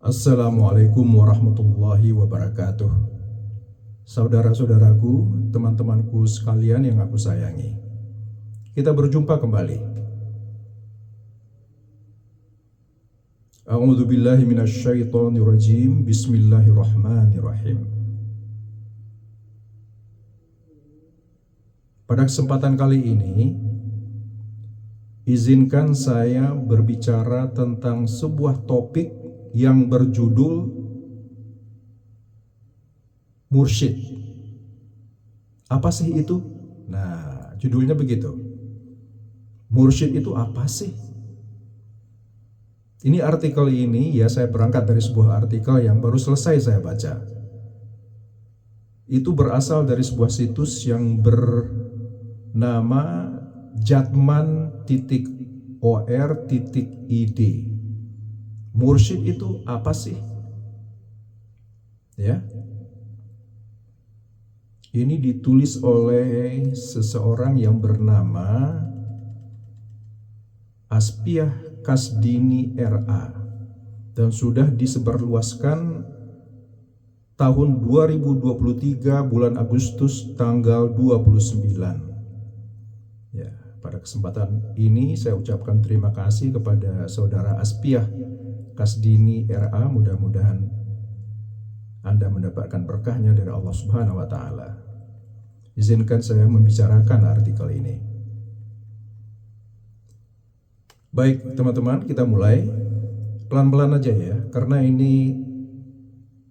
Assalamualaikum warahmatullahi wabarakatuh. Saudara-saudaraku, teman-temanku sekalian yang aku sayangi, kita berjumpa kembali. A'udzu billahi minasyaitonir rajim. Bismillahirrahmanirrahim. Pada kesempatan kali ini, izinkan saya berbicara tentang sebuah topik yang berjudul mursyid. Apa sih itu? Nah, judulnya begitu. Mursyid itu apa sih? Ini artikel ini ya, saya berangkat dari sebuah artikel yang baru selesai saya baca. Itu berasal dari sebuah situs yang bernama jatman.or.id. Mursyid itu apa sih? Ya. Ini ditulis oleh seseorang yang bernama Aspiah Kasdini RA dan sudah disebarluaskan tahun 2023 bulan Agustus tanggal 29. Ya, pada kesempatan ini saya ucapkan terima kasih kepada saudara Aspiah Kasdini RA. Mudah-mudahan Anda mendapatkan berkahnya dari Allah Subhanahu wa taala. Izinkan saya membicarakan artikel ini. Baik, teman-teman, kita mulai pelan-pelan aja ya, karena ini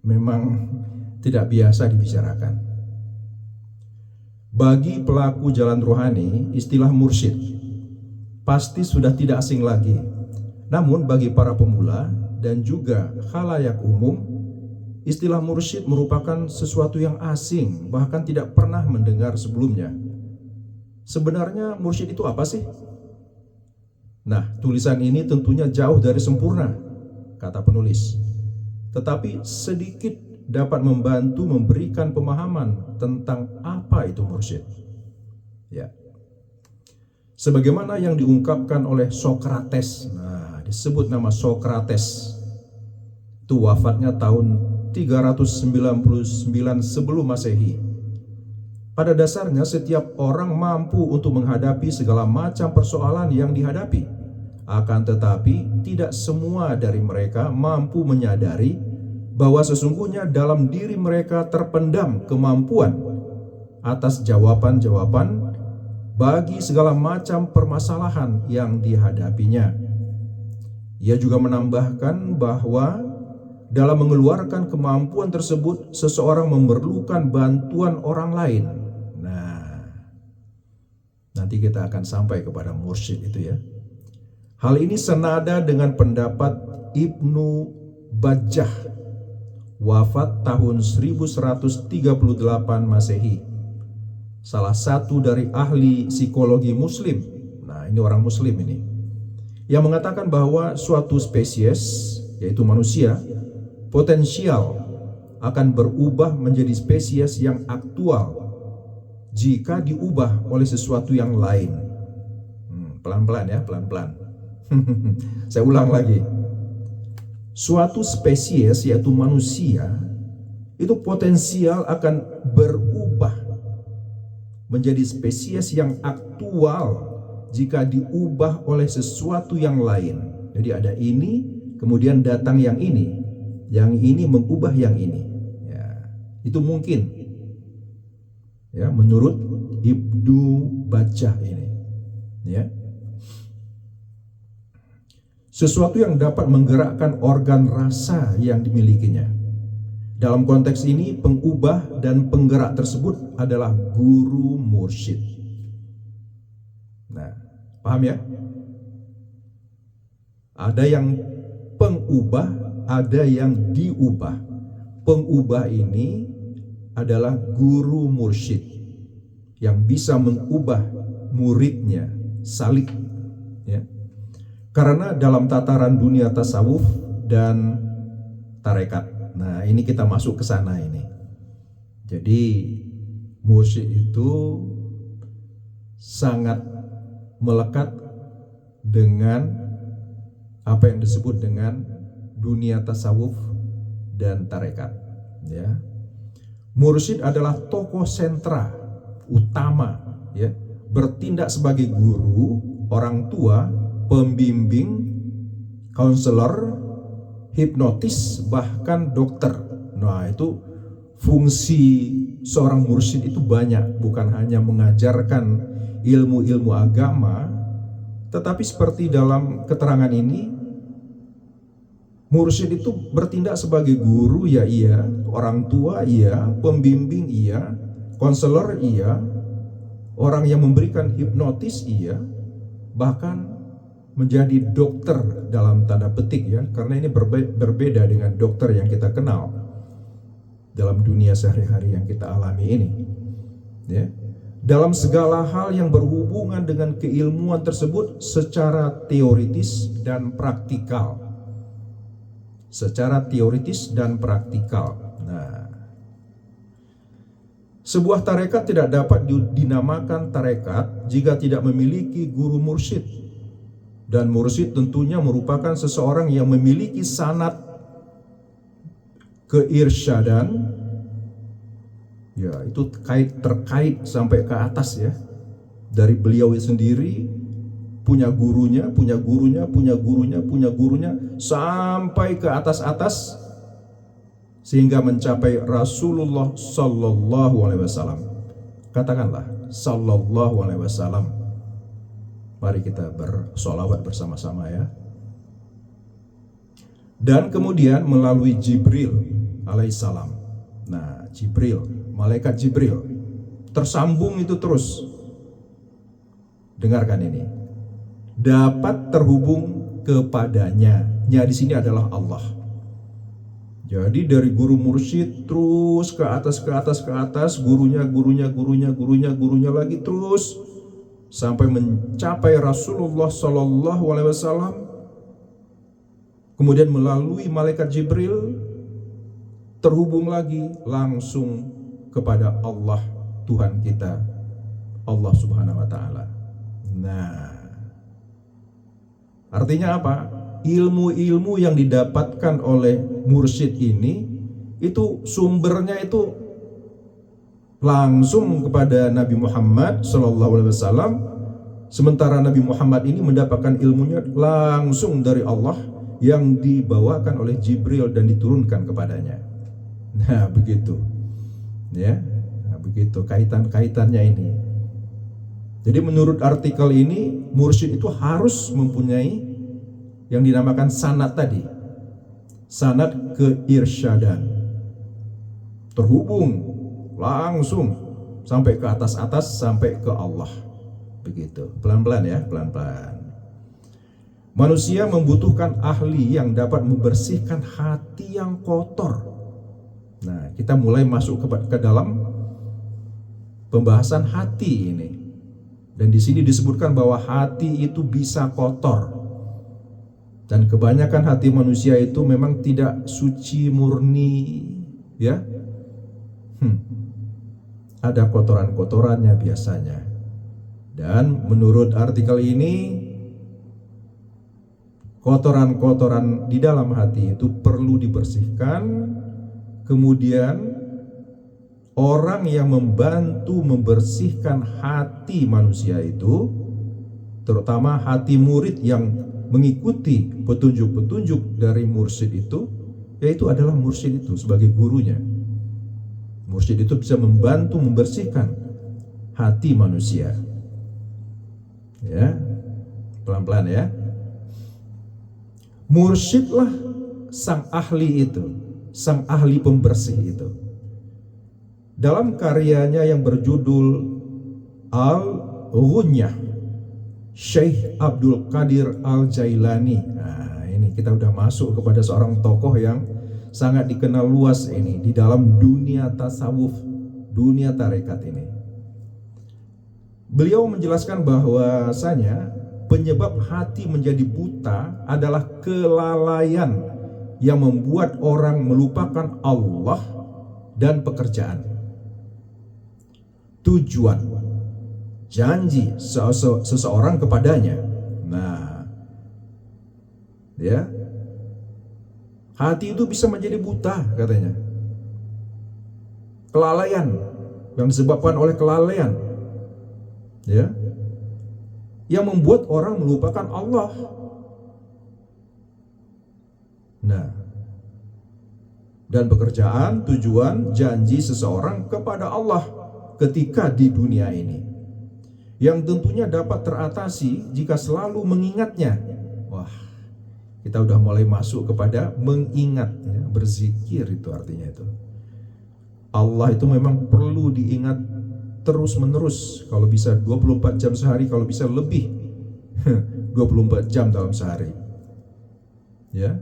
memang tidak biasa dibicarakan. Bagi pelaku jalan rohani, istilah mursyid pasti sudah tidak asing lagi. Namun bagi para pemula dan juga khalayak umum, istilah mursyid merupakan sesuatu yang asing, bahkan tidak pernah mendengar sebelumnya. Sebenarnya mursyid itu apa sih? Nah, tulisan ini tentunya jauh dari sempurna, kata penulis. Tetapi sedikit dapat membantu memberikan pemahaman tentang apa itu mursyid. Ya. Sebagaimana yang diungkapkan oleh Sokrates. Nah, disebut nama Sokrates. Itu wafatnya tahun 399 sebelum Masehi. Pada dasarnya setiap orang mampu untuk menghadapi segala macam persoalan yang dihadapi. Akan tetapi tidak semua dari mereka mampu menyadari bahwa sesungguhnya dalam diri mereka terpendam kemampuan atas jawaban-jawaban bagi segala macam permasalahan yang dihadapinya. Ia juga menambahkan bahwa dalam mengeluarkan kemampuan tersebut, seseorang memerlukan bantuan orang lain. Nah, nanti kita akan sampai kepada mursyid itu ya. Hal ini senada dengan pendapat Ibnu Bajjah, wafat tahun 1138 Masehi. Salah satu dari ahli psikologi muslim. Nah, ini orang muslim ini, yang mengatakan bahwa suatu spesies, yaitu manusia, potensial akan berubah menjadi spesies yang aktual jika diubah oleh sesuatu yang lain. Pelan-pelan ya, pelan-pelan. Saya ulang lagi. Suatu spesies, yaitu manusia, itu potensial akan berubah menjadi spesies yang aktual jika diubah oleh sesuatu yang lain. Jadi ada ini, kemudian datang yang ini mengubah yang ini. Ya, itu mungkin. Ya, menurut Ibnu Bajjah ini. Ya. Sesuatu yang dapat menggerakkan organ rasa yang dimilikinya. Dalam konteks ini, pengubah dan penggerak tersebut adalah guru mursyid. Nah, paham ya? Ada yang pengubah, ada yang diubah. Pengubah ini adalah guru mursyid yang bisa mengubah muridnya, salik. Ya. Karena dalam tataran dunia tasawuf dan tarekat. Nah, ini kita masuk ke sana ini. Jadi mursyid itu sangat melekat dengan apa yang disebut dengan dunia tasawuf dan tarekat. Ya. Mursyid adalah tokoh sentra utama, ya, bertindak sebagai guru, orang tua, pembimbing, konselor, hipnotis, bahkan dokter. Nah, itu fungsi seorang mursyid itu banyak, bukan hanya mengajarkan ilmu-ilmu agama, tetapi seperti dalam keterangan ini, mursyid itu bertindak sebagai guru, ya iya, orang tua iya, pembimbing iya, konselor iya, orang yang memberikan hipnotis iya, bahkan menjadi dokter dalam tanda petik, ya, karena ini berbeda dengan dokter yang kita kenal dalam dunia sehari-hari yang kita alami ini, ya. Dalam segala hal yang berhubungan dengan keilmuan tersebut secara teoritis dan praktikal. Secara teoritis dan praktikal. Nah, sebuah tarekat tidak dapat dinamakan tarekat jika tidak memiliki guru mursyid. Dan mursyid tentunya merupakan seseorang yang memiliki sanad keirsyadan, ya, itu terkait sampai ke atas, ya, dari beliau sendiri, punya gurunya, punya gurunya, punya gurunya, punya gurunya, sampai ke atas-atas sehingga mencapai Rasulullah Sallallahu Alaihi Wasallam. Katakanlah Sallallahu Alaihi Wasallam. Mari kita bersolawat bersama-sama, ya. Dan kemudian melalui Jibril alaihissalam. Nah, Jibril, malaikat Jibril, tersambung itu terus. Dengarkan ini. Dapat terhubung kepadanya. Nya di sini adalah Allah. Jadi dari guru mursyid terus ke atas, ke atas, ke atas, gurunya lagi terus sampai mencapai Rasulullah Sallallahu Alaihi Wasallam. Kemudian melalui malaikat Jibril terhubung lagi langsung kepada Allah, Tuhan kita, Allah Subhanahu Wa Taala. Nah, artinya apa? Ilmu-ilmu yang didapatkan oleh mursyid ini itu sumbernya itu langsung kepada Nabi Muhammad SAW, sementara Nabi Muhammad ini mendapatkan ilmunya langsung dari Allah yang dibawakan oleh Jibril dan diturunkan kepadanya. Nah, begitu, ya, nah, begitu kaitan-kaitannya ini. Jadi menurut artikel ini, mursyid itu harus mempunyai yang dinamakan sanad tadi, sanad keirsyadan, terhubung langsung sampai ke atas-atas, sampai ke Allah. Begitu, pelan-pelan, ya, pelan-pelan. Manusia membutuhkan ahli yang dapat membersihkan hati yang kotor. Nah, kita mulai masuk ke dalam pembahasan hati ini. Dan di sini disebutkan bahwa hati itu bisa kotor. Dan kebanyakan hati manusia itu memang tidak suci murni, ya. Ada kotoran-kotorannya biasanya. Dan menurut artikel ini, kotoran-kotoran di dalam hati itu perlu dibersihkan. Kemudian orang yang membantu membersihkan hati manusia itu, terutama hati murid yang mengikuti petunjuk-petunjuk dari mursyid itu, yaitu adalah mursyid itu sebagai gurunya. Mursyid itu bisa membantu membersihkan hati manusia. Ya, pelan-pelan, ya. Mursyidlah sang ahli itu, sang ahli pembersih itu. Dalam karyanya yang berjudul Al-Ghunyah, Syekh Abdul Qadir Al-Jailani. Nah, ini kita udah masuk kepada seorang tokoh yang sangat dikenal luas ini di dalam dunia tasawuf, dunia tarekat ini. Beliau menjelaskan bahwasanya penyebab hati menjadi buta adalah kelalaian yang membuat orang melupakan Allah dan pekerjaan, tujuan, janji seseorang kepadanya. Nah, ya, Hati itu bisa menjadi buta katanya. Kelalaian yang disebabkan oleh kelalaian, ya, yang membuat orang melupakan Allah. Nah, dan pekerjaan, tujuan, janji seseorang kepada Allah ketika di dunia ini, yang tentunya dapat teratasi jika selalu mengingatnya. Wah, kita udah mulai masuk kepada mengingat, ya, berzikir itu artinya itu. Allah itu memang perlu diingat terus menerus, kalau bisa 24 jam sehari, kalau bisa lebih 24 jam dalam sehari. Ya.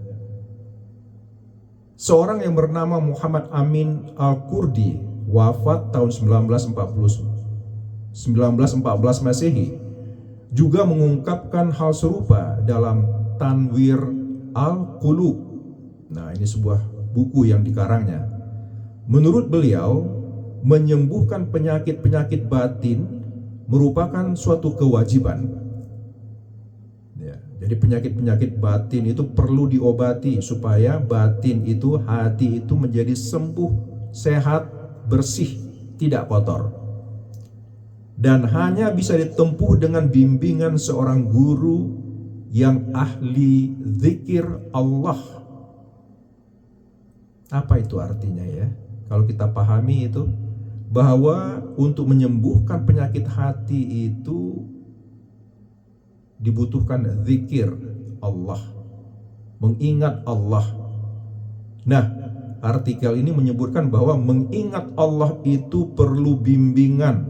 Seorang yang bernama Muhammad Amin Al-Kurdi wafat tahun 1914 Masehi, juga mengungkapkan hal serupa dalam Tanwir Al-Qulub. Nah, ini sebuah buku yang dikarangnya. Menurut beliau, menyembuhkan penyakit-penyakit batin merupakan suatu kewajiban. Ya, jadi penyakit-penyakit batin itu perlu diobati supaya batin itu, hati itu menjadi sembuh, sehat, bersih, tidak kotor. Dan hanya bisa ditempuh dengan bimbingan seorang guru yang ahli zikir Allah. Apa itu artinya ya? Kalau kita pahami itu, bahwa untuk menyembuhkan penyakit hati itu dibutuhkan zikir Allah, mengingat Allah. Nah, artikel ini menyebutkan bahwa mengingat Allah itu perlu bimbingan,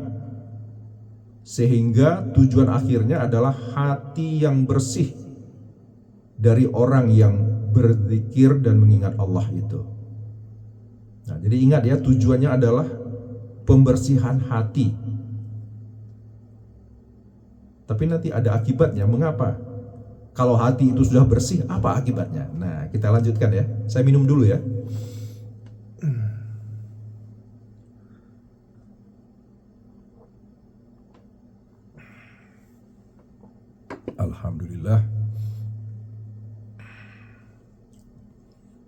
sehingga tujuan akhirnya adalah hati yang bersih dari orang yang berzikir dan mengingat Allah itu. Nah, jadi ingat ya, tujuannya adalah pembersihan hati. Tapi nanti ada akibatnya. Mengapa? Kalau hati itu sudah bersih, apa akibatnya? Nah, kita lanjutkan ya. Saya minum dulu ya. Alhamdulillah.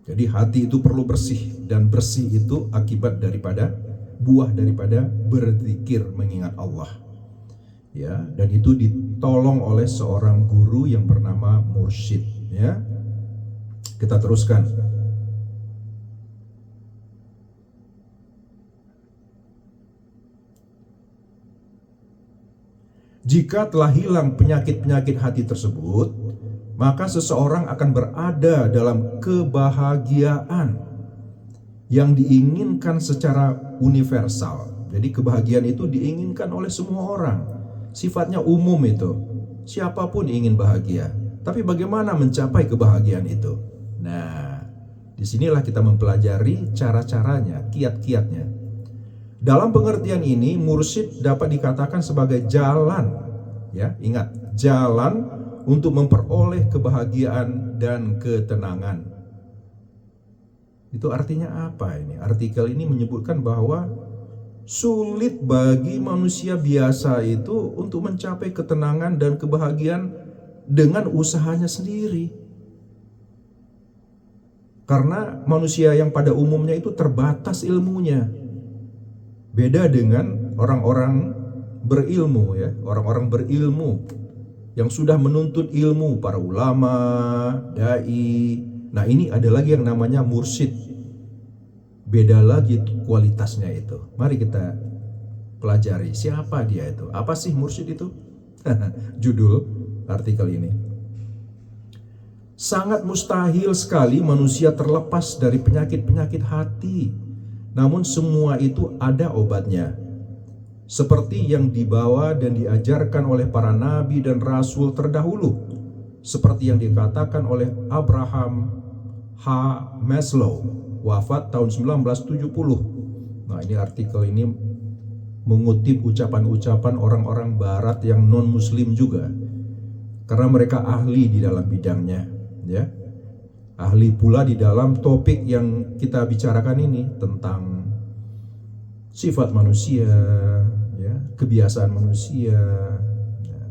Jadi hati itu perlu bersih, dan bersih itu akibat daripada, buah daripada berzikir mengingat Allah. Ya, dan itu ditolong oleh seorang guru yang bernama mursyid, ya. Kita teruskan. Jika telah hilang penyakit-penyakit hati tersebut, maka seseorang akan berada dalam kebahagiaan yang diinginkan secara universal. Jadi kebahagiaan itu diinginkan oleh semua orang. Sifatnya umum itu. Siapapun ingin bahagia. Tapi bagaimana mencapai kebahagiaan itu? Nah, disinilah kita mempelajari cara-caranya, kiat-kiatnya. Dalam pengertian ini, mursyid dapat dikatakan sebagai jalan. Ya, ingat, jalan untuk memperoleh kebahagiaan dan ketenangan. Itu artinya apa ini? Artikel ini menyebutkan bahwa sulit bagi manusia biasa itu untuk mencapai ketenangan dan kebahagiaan dengan usahanya sendiri. Karena manusia yang pada umumnya itu terbatas ilmunya. Beda dengan orang-orang berilmu, ya, orang-orang berilmu yang sudah menuntut ilmu, para ulama, dai. Nah, ini ada lagi yang namanya mursyid. Beda lagi kualitasnya itu. Mari kita pelajari siapa dia itu. Apa sih mursyid itu? Judul artikel ini. Sangat mustahil sekali manusia terlepas dari penyakit-penyakit hati. Namun semua itu ada obatnya. Seperti yang dibawa dan diajarkan oleh para nabi dan rasul terdahulu, seperti yang dikatakan oleh Abraham H. Maslow, wafat tahun 1970. Nah, ini artikel ini mengutip ucapan-ucapan orang-orang barat yang non-muslim juga, karena mereka ahli di dalam bidangnya, ya. Ahli pula di dalam topik yang kita bicarakan ini, tentang sifat manusia, ya, kebiasaan manusia, ya,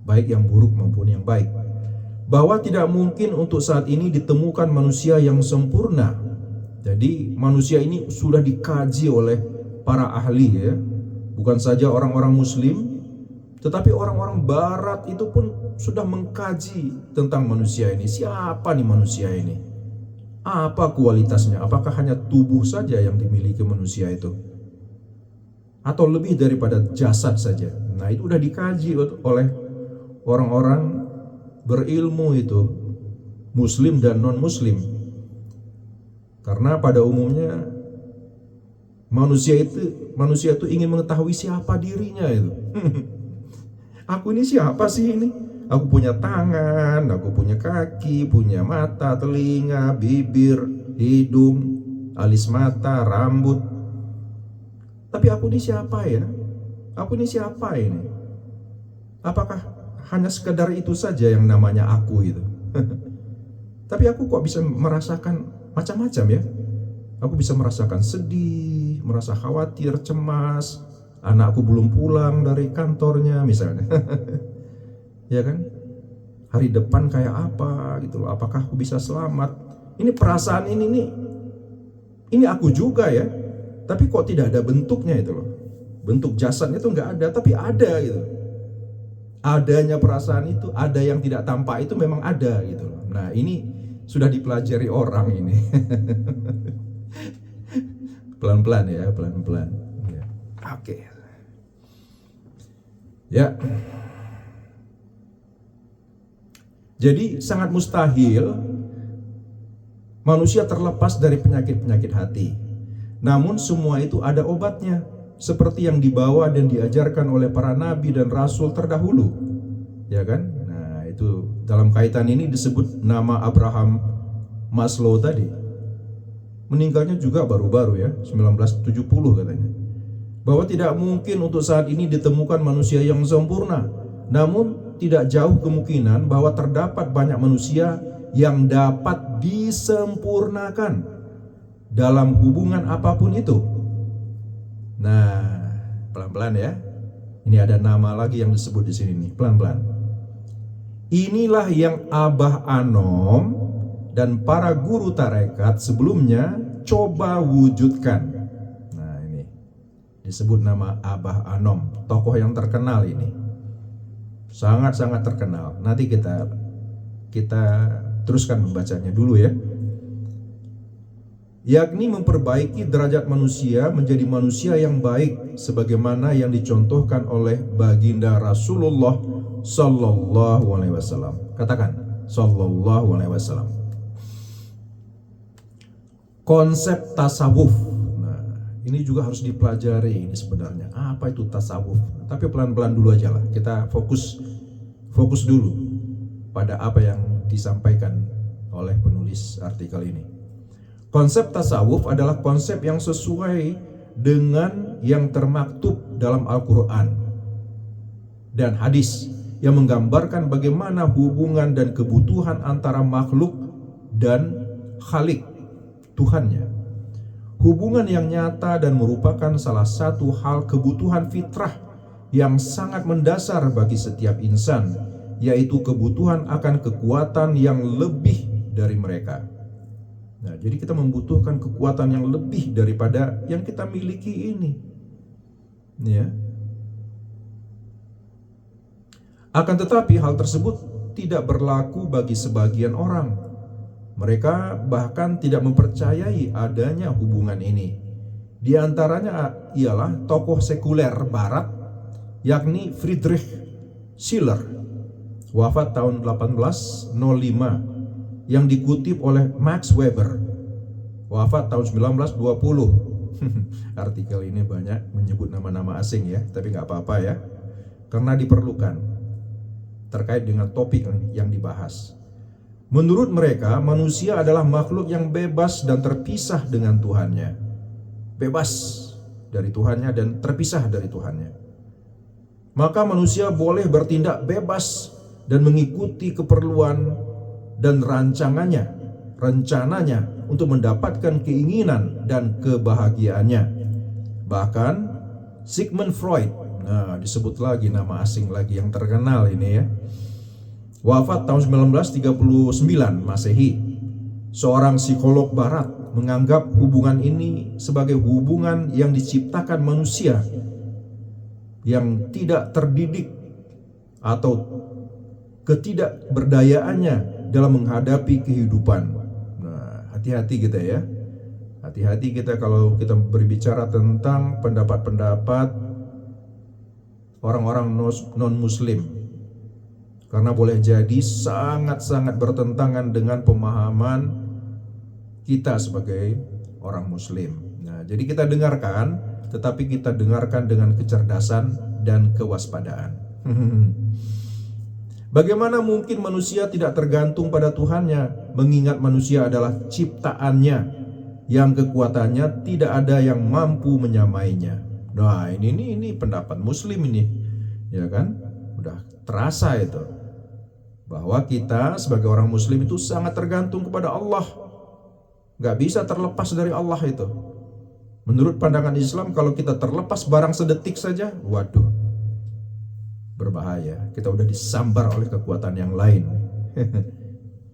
baik yang buruk maupun yang baik. bahwa tidak mungkin untuk saat ini ditemukan manusia yang sempurna. Jadi manusia ini sudah dikaji oleh para ahli ya. Bukan saja orang-orang muslim, tetapi orang-orang barat itu pun sudah mengkaji tentang manusia ini. Siapa nih manusia ini? Apa kualitasnya? Apakah hanya tubuh saja yang dimiliki manusia itu? Atau lebih daripada jasad saja? Nah, itu udah dikaji oleh orang-orang berilmu itu, muslim dan non-muslim. Karena pada umumnya manusia itu ingin mengetahui siapa dirinya itu. Aku ini siapa sih ini? Aku punya tangan, aku punya kaki, punya mata, telinga, bibir, hidung, alis mata, rambut. Tapi aku ini siapa ya? Aku ini siapa ini? Apakah hanya sekedar itu saja yang namanya aku itu? Tapi aku kok bisa merasakan macam-macam ya? Aku bisa merasakan sedih, merasa khawatir, cemas. Anakku belum pulang dari kantornya misalnya. Ya kan? Hari depan kayak apa gitu loh. Apakah aku bisa selamat? Ini perasaan ini aku juga ya. Tapi kok tidak ada bentuknya itu loh. Bentuk jasadnya itu nggak ada, tapi ada gitu. Adanya perasaan itu, ada yang tidak tampak itu memang ada gitu loh. Nah, ini sudah dipelajari orang ini. Pelan-pelan ya, pelan-pelan. Ya. Oke. Ya. Jadi sangat mustahil manusia terlepas dari penyakit-penyakit hati. Namun semua itu ada obatnya, seperti yang dibawa dan diajarkan oleh para nabi dan rasul terdahulu. Ya kan? Nah, itu dalam kaitan ini disebut nama Abraham Maslow tadi. Meninggalnya juga baru-baru ya, 1970 katanya. Bahwa tidak mungkin untuk saat ini ditemukan manusia yang sempurna. Namun tidak jauh kemungkinan bahwa terdapat banyak manusia yang dapat disempurnakan dalam hubungan apapun itu. Nah, pelan-pelan ya. Ini ada nama lagi yang disebut di sini nih, pelan-pelan. Inilah yang Abah Anom dan para guru tarekat sebelumnya coba wujudkan. Nah, ini disebut nama Abah Anom, tokoh yang terkenal ini. Sangat-sangat terkenal. Nanti kita teruskan membacanya dulu ya. Yakni memperbaiki derajat manusia menjadi manusia yang baik sebagaimana yang dicontohkan oleh baginda Rasulullah sallallahu alaihi wasallam. Katakan sallallahu alaihi wasallam. Konsep tasawuf. Nah, ini juga harus dipelajari ini sebenarnya. Apa itu tasawuf? Tapi pelan-pelan dulu aja lah. Kita fokus dulu pada apa yang disampaikan oleh penulis artikel ini. Konsep tasawuf adalah konsep yang sesuai dengan yang termaktub dalam Al-Quran dan hadis yang menggambarkan bagaimana hubungan dan kebutuhan antara makhluk dan Khalik, Tuhannya. Hubungan yang nyata dan merupakan salah satu hal kebutuhan fitrah yang sangat mendasar bagi setiap insan, yaitu kebutuhan akan kekuatan yang lebih dari mereka. Nah, jadi kita membutuhkan kekuatan yang lebih daripada yang kita miliki ini. Ya. Akan tetapi hal tersebut tidak berlaku bagi sebagian orang. Mereka bahkan tidak mempercayai adanya hubungan ini. Di antaranya ialah tokoh sekuler barat, yakni Friedrich Schiller, wafat tahun 1805, yang dikutip oleh Max Weber, wafat tahun 1920. Artikel ini banyak menyebut nama-nama asing ya, tapi nggak apa-apa ya, karena diperlukan terkait dengan topik yang dibahas. Menurut mereka, manusia adalah makhluk yang bebas dan terpisah dengan Tuhannya. Bebas dari Tuhannya dan terpisah dari Tuhannya. Maka manusia boleh bertindak bebas dan mengikuti keperluan dan rencananya untuk mendapatkan keinginan dan kebahagiaannya. Bahkan Sigmund Freud, nah disebut lagi nama asing lagi yang terkenal ini ya, wafat tahun 1939 Masehi. Seorang psikolog barat menganggap hubungan ini sebagai hubungan yang diciptakan manusia yang tidak terdidik atau ketidakberdayaannya dalam menghadapi kehidupan. Nah, hati-hati kita ya. Hati-hati kita kalau kita berbicara tentang pendapat-pendapat orang-orang non-muslim. Karena boleh jadi sangat-sangat bertentangan dengan pemahaman kita sebagai orang muslim. Nah, jadi kita dengarkan, tetapi kita dengarkan dengan kecerdasan dan kewaspadaan. Bagaimana mungkin manusia tidak tergantung pada Tuhannya, mengingat manusia adalah ciptaannya yang kekuatannya tidak ada yang mampu menyamainya. Nah, ini pendapat muslim ini, ya kan? Udah terasa itu bahwa kita sebagai orang muslim itu sangat tergantung kepada Allah. Gak bisa terlepas dari Allah itu. Menurut pandangan Islam, kalau kita terlepas barang sedetik saja, waduh, berbahaya. Kita udah disambar oleh kekuatan yang lain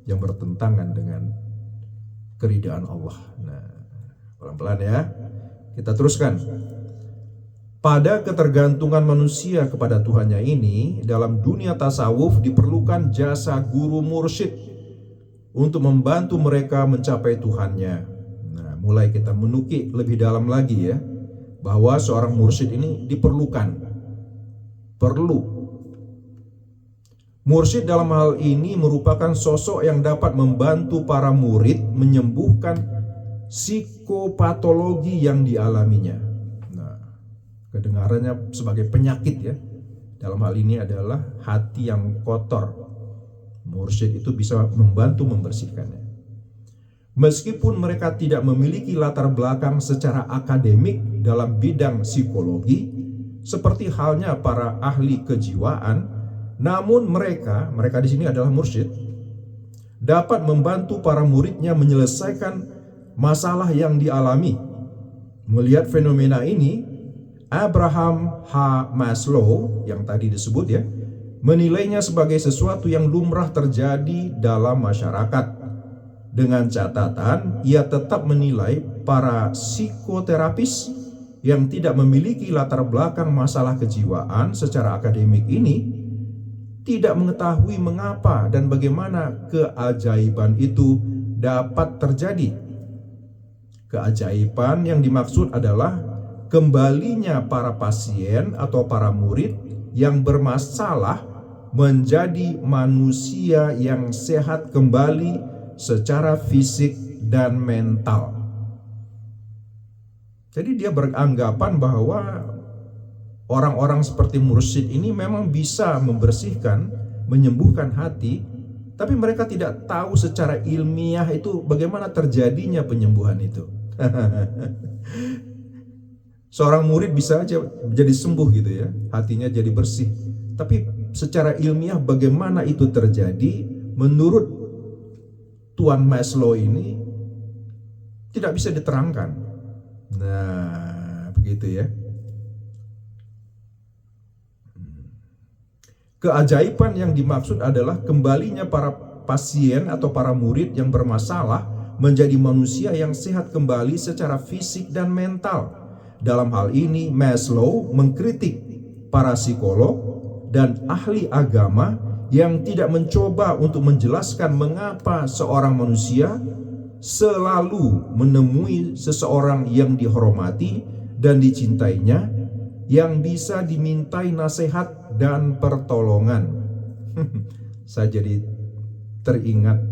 yang bertentangan dengan keridaan Allah. Nah, pelan-pelan ya. Kita teruskan. Pada ketergantungan manusia kepada Tuhannya ini, dalam dunia tasawuf diperlukan jasa guru mursyid untuk membantu mereka mencapai Tuhannya. Nah, mulai kita menukik lebih dalam lagi ya, bahwa seorang mursyid ini diperlukan. Perlu. Mursyid dalam hal ini merupakan sosok yang dapat membantu para murid menyembuhkan psikopatologi yang dialaminya. Kedengarannya sebagai penyakit ya. Dalam hal ini adalah hati yang kotor. Mursyid itu bisa membantu membersihkannya. Meskipun mereka tidak memiliki latar belakang secara akademik dalam bidang psikologi, seperti halnya para ahli kejiwaan, namun mereka di sini adalah mursyid, dapat membantu para muridnya menyelesaikan masalah yang dialami. Melihat fenomena ini, Abraham H. Maslow yang tadi disebut ya, menilainya sebagai sesuatu yang lumrah terjadi dalam masyarakat. Dengan catatan, ia tetap menilai para psikoterapis yang tidak memiliki latar belakang masalah kejiwaan secara akademik ini tidak mengetahui mengapa dan bagaimana keajaiban itu dapat terjadi. Keajaiban yang dimaksud adalah kembalinya para pasien atau para murid yang bermasalah menjadi manusia yang sehat kembali secara fisik dan mental. Jadi dia beranggapan bahwa orang-orang seperti mursyid ini memang bisa membersihkan, menyembuhkan hati, tapi mereka tidak tahu secara ilmiah itu bagaimana terjadinya penyembuhan itu. Seorang murid bisa aja jadi sembuh gitu ya, hatinya jadi bersih. Tapi secara ilmiah bagaimana itu terjadi, menurut Tuan Maslow ini tidak bisa diterangkan. Nah, begitu ya. Keajaiban yang dimaksud adalah kembalinya para pasien atau para murid yang bermasalah menjadi manusia yang sehat kembali secara fisik dan mental. Dalam hal ini, Maslow mengkritik para psikolog dan ahli agama yang tidak mencoba untuk menjelaskan mengapa seorang manusia selalu menemui seseorang yang dihormati dan dicintainya, yang bisa dimintai nasihat dan pertolongan. Saya jadi teringat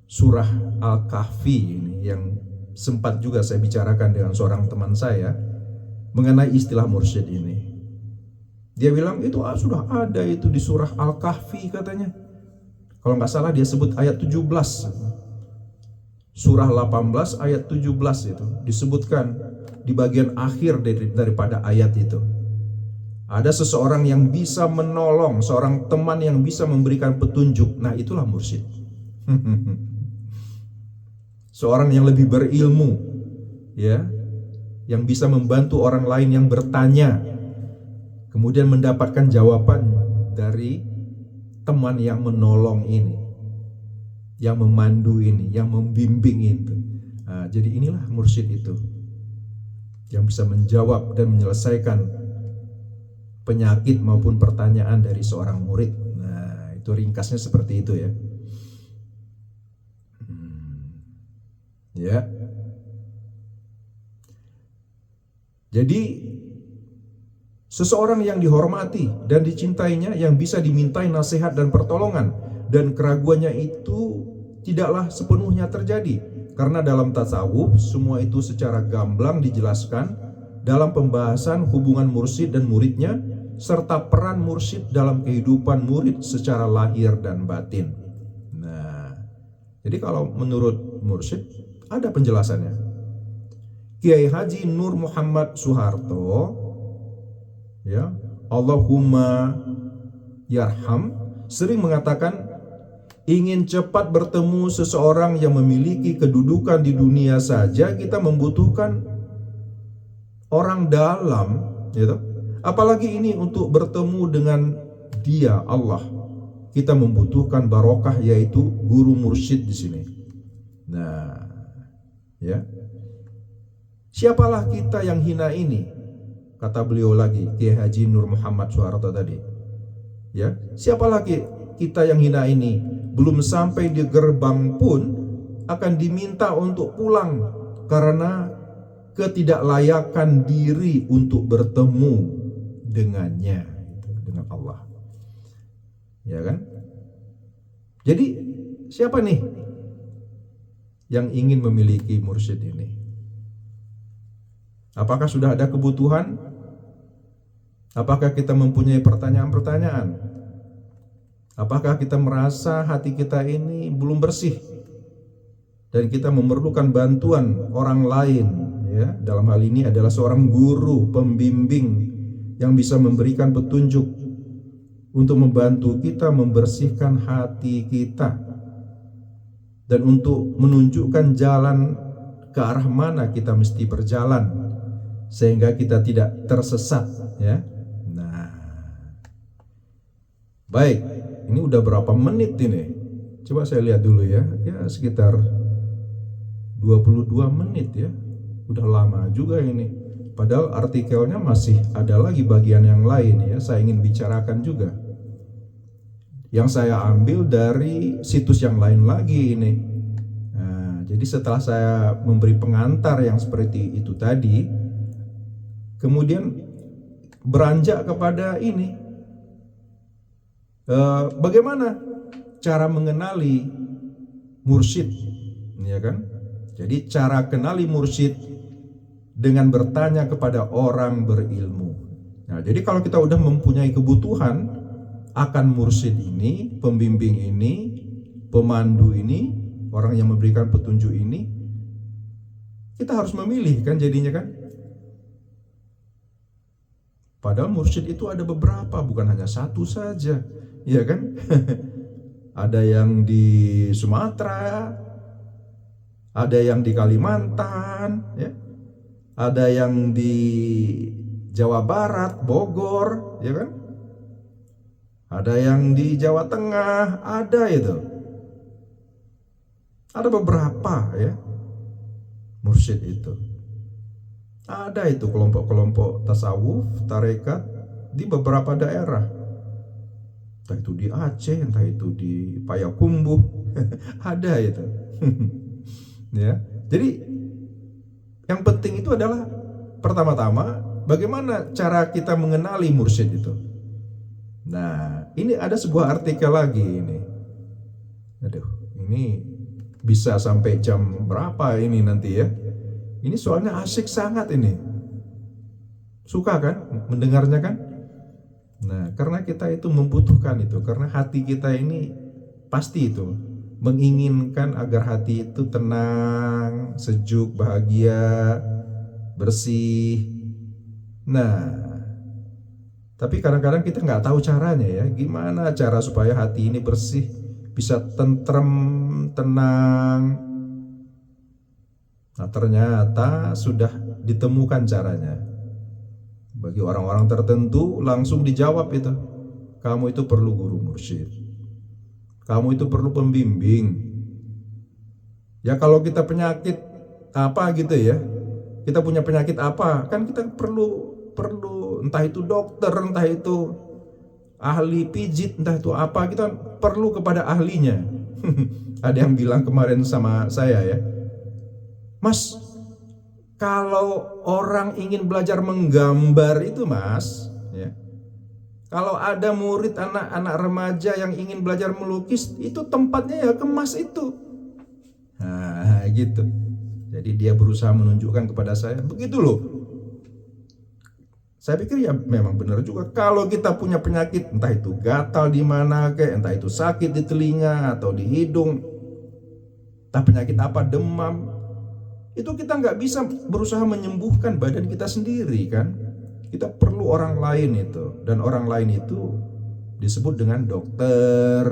surah Al-Kahfi ini yang sempat juga saya bicarakan dengan seorang teman saya mengenai istilah mursyid ini. Dia bilang itu sudah ada itu di surah Al-Kahfi katanya. Kalau nggak salah dia sebut ayat 17. Surah 18 ayat 17 itu disebutkan di bagian akhir daripada ayat itu. Ada seseorang yang bisa menolong, seorang teman yang bisa memberikan petunjuk. Nah, itulah mursyid. Seorang yang lebih berilmu, ya, yang bisa membantu orang lain yang bertanya, kemudian mendapatkan jawaban dari teman yang menolong ini, yang memandu ini, yang membimbing itu. Nah, jadi inilah mursyid itu, yang bisa menjawab dan menyelesaikan penyakit maupun pertanyaan dari seorang murid. Nah, itu ringkasnya seperti itu ya. Ya. Jadi seseorang yang dihormati dan dicintainya, yang bisa dimintai nasihat dan pertolongan, dan keraguannya itu tidaklah sepenuhnya terjadi, karena dalam tasawuf semua itu secara gamblang dijelaskan dalam pembahasan hubungan mursyid dan muridnya, serta peran mursyid dalam kehidupan murid secara lahir dan batin. Nah, jadi kalau menurut mursyid ada penjelasannya. Kiai Haji Nur Muhammad Soeharto, ya, Allahumma yarham, sering mengatakan, ingin cepat bertemu seseorang yang memiliki kedudukan di dunia saja kita membutuhkan orang dalam, gitu. Apalagi ini untuk bertemu dengan Dia, Allah. Kita membutuhkan barokah, yaitu guru mursyid di sini. Nah, ya. Siapalah kita yang hina ini? Kata beliau lagi, Kiai Haji Nur Muhammad Soeharto tadi. Ya, siapa lagi kita yang hina ini? Belum sampai di gerbang pun akan diminta untuk pulang karena ketidaklayakan diri untuk bertemu dengannya, dengan Allah. Ya kan? Jadi siapa nih yang ingin memiliki mursyid ini? Apakah sudah ada kebutuhan? Apakah kita mempunyai pertanyaan-pertanyaan? Apakah kita merasa hati kita ini belum bersih dan kita memerlukan bantuan orang lain, ya? Dalam hal ini adalah seorang guru, pembimbing yang bisa memberikan petunjuk untuk membantu kita membersihkan hati kita dan untuk menunjukkan jalan ke arah mana kita mesti berjalan sehingga kita tidak tersesat, ya. Nah, baik, ini udah berapa menit ini? Coba saya lihat dulu ya. Ya, sekitar 22 menit ya. Udah lama juga ini. Padahal artikelnya masih ada lagi bagian yang lain ya. Saya ingin bicarakan juga. Yang saya ambil dari situs yang lain lagi ini. Nah, jadi setelah saya memberi pengantar yang seperti itu tadi, kemudian beranjak kepada ini, bagaimana cara mengenali mursyid, ya kan? Jadi cara kenali mursyid dengan bertanya kepada orang berilmu. Nah, jadi kalau kita udah mempunyai kebutuhan akan mursyid ini, pembimbing ini, pemandu ini, orang yang memberikan petunjuk ini, kita harus memilih kan jadinya kan? Padahal mursyid itu ada beberapa, bukan hanya satu saja, ya kan? Ada yang di Sumatera, ada yang di Kalimantan, ya, ada yang di Jawa Barat, Bogor, ya kan? Ada yang di Jawa Tengah, ada itu. Ada beberapa ya mursyid itu. Ada itu kelompok-kelompok tasawuf, tarekat di beberapa daerah. Entah itu di Aceh, entah itu di Payakumbuh, ada itu. Ya. Jadi yang penting itu adalah pertama-tama bagaimana cara kita mengenali mursyid itu. Nah, ini ada sebuah artikel lagi ini. Aduh, ini bisa sampai jam berapa ini nanti ya? Ini soalnya asik sangat ini. Suka kan mendengarnya kan? Nah, karena kita itu membutuhkan itu, karena hati kita ini pasti itu menginginkan agar hati itu tenang, sejuk, bahagia, bersih. Nah, tapi kadang-kadang kita nggak tahu caranya ya. Gimana cara supaya hati ini bersih, bisa tentrem, tenang. Nah, ternyata sudah ditemukan caranya. Bagi orang-orang tertentu langsung dijawab itu, kamu itu perlu guru mursyid. Kamu itu perlu pembimbing. Ya kalau kita penyakit apa gitu ya, kita punya penyakit apa, kan kita perlu entah itu dokter, entah itu ahli pijit, entah itu apa, kita perlu kepada ahlinya. Ada yang bilang kemarin sama saya ya, Mas, kalau orang ingin belajar menggambar itu Mas, ya, kalau ada murid anak-anak remaja yang ingin belajar melukis, itu tempatnya ya ke Mas itu. Nah gitu. Jadi dia berusaha menunjukkan kepada saya, begitu loh. Saya pikir ya memang benar juga. Kalau kita punya penyakit, entah itu gatal di mana kayak, entah itu sakit di telinga atau di hidung, entah penyakit apa, demam, itu kita nggak bisa berusaha menyembuhkan badan kita sendiri kan. Kita perlu orang lain itu, dan orang lain itu disebut dengan dokter.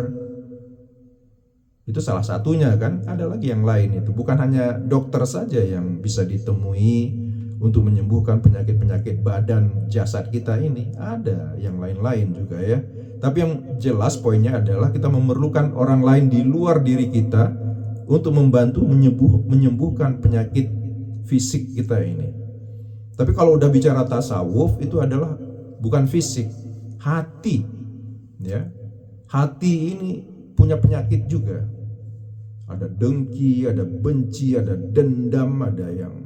Itu salah satunya kan, ada lagi yang lain itu. Bukan hanya dokter saja yang bisa ditemui untuk menyembuhkan penyakit-penyakit badan jasad kita ini, ada yang lain-lain juga ya. Tapi yang jelas poinnya adalah kita memerlukan orang lain di luar diri kita untuk membantu menyembuhkan penyakit fisik kita ini. Tapi kalau udah bicara tasawuf, itu adalah bukan fisik, hati ya. Hati ini punya penyakit juga. Ada dengki, ada benci, ada dendam, ada yang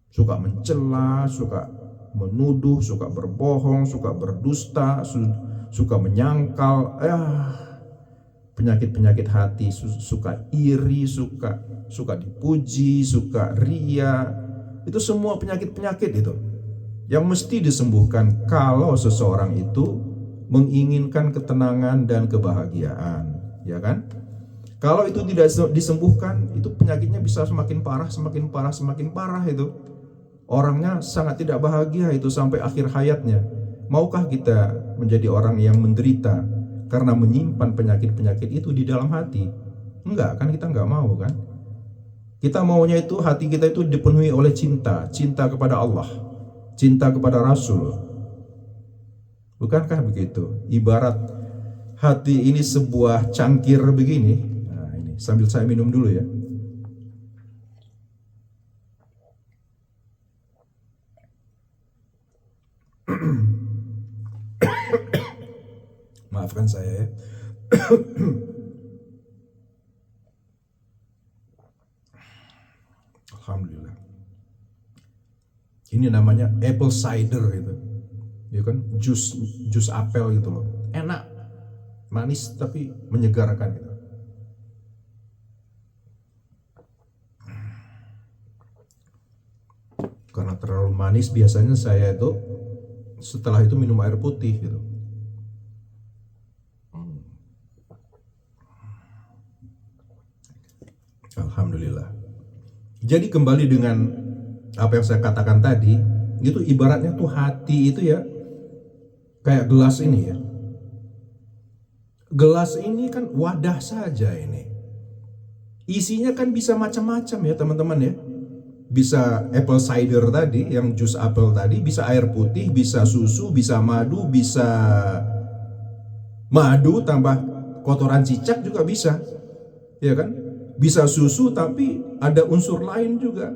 suka mencela, suka menuduh, suka berbohong, suka berdusta, suka menyangkal, penyakit-penyakit hati, suka iri, suka dipuji, suka ria. Itu semua penyakit-penyakit itu yang mesti disembuhkan kalau seseorang itu menginginkan ketenangan dan kebahagiaan, ya kan? Kalau itu tidak disembuhkan, itu penyakitnya bisa semakin parah, semakin parah, semakin parah itu. Orangnya sangat tidak bahagia itu sampai akhir hayatnya. Maukah kita menjadi orang yang menderita karena menyimpan penyakit-penyakit itu di dalam hati? Enggak kan, kita enggak mau kan? Kita maunya itu hati kita itu dipenuhi oleh cinta, cinta kepada Allah, cinta kepada Rasul. Bukankah begitu? Ibarat hati ini sebuah cangkir begini. Nah, ini sambil saya minum dulu ya. Maafkan saya ya. Alhamdulillah. Ini namanya apple cider gitu. Ya kan, jus apel gitu loh. Enak, manis tapi menyegarkan gitu. Karena terlalu manis biasanya saya itu setelah itu minum air putih gitu. Alhamdulillah. Jadi kembali dengan apa yang saya katakan tadi, itu ibaratnya tuh hati itu ya kayak gelas ini ya. Gelas ini kan wadah saja ini. Isinya kan bisa macam-macam ya teman-teman ya. Bisa apple cider tadi, yang jus apel tadi, bisa air putih, bisa susu, bisa madu tambah kotoran cicak juga bisa. Ya kan? Bisa susu tapi ada unsur lain juga.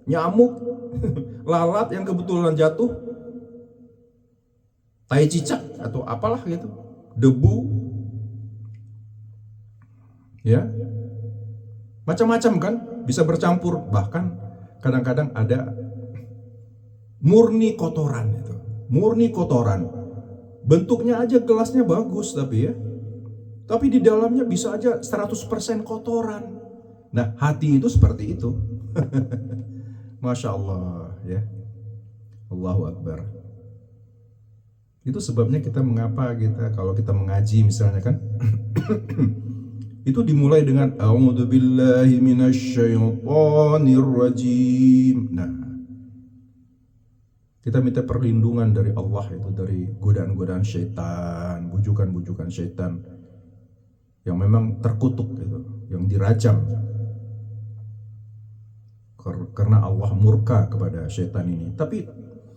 Nyamuk, lalat yang kebetulan jatuh, tai cicak atau apalah gitu, debu. Ya. Macam-macam kan, bisa bercampur, bahkan kadang-kadang ada murni kotoran itu. Murni kotoran. Bentuknya aja gelasnya bagus tapi ya. Tapi di dalamnya bisa aja 100% kotoran. Nah, hati itu seperti itu. Masya Allah ya. Allahu Akbar. Itu sebabnya kita mengapa kalau kita mengaji misalnya kan itu dimulai dengan a'udzubillahi minasyaitonirrajim. Nah, kita minta perlindungan dari Allah itu dari godaan-godaan syaitan, bujukan-bujukan syaitan yang memang terkutuk gitu, yang dirajam. Karena Allah murka kepada syaitan ini. Tapi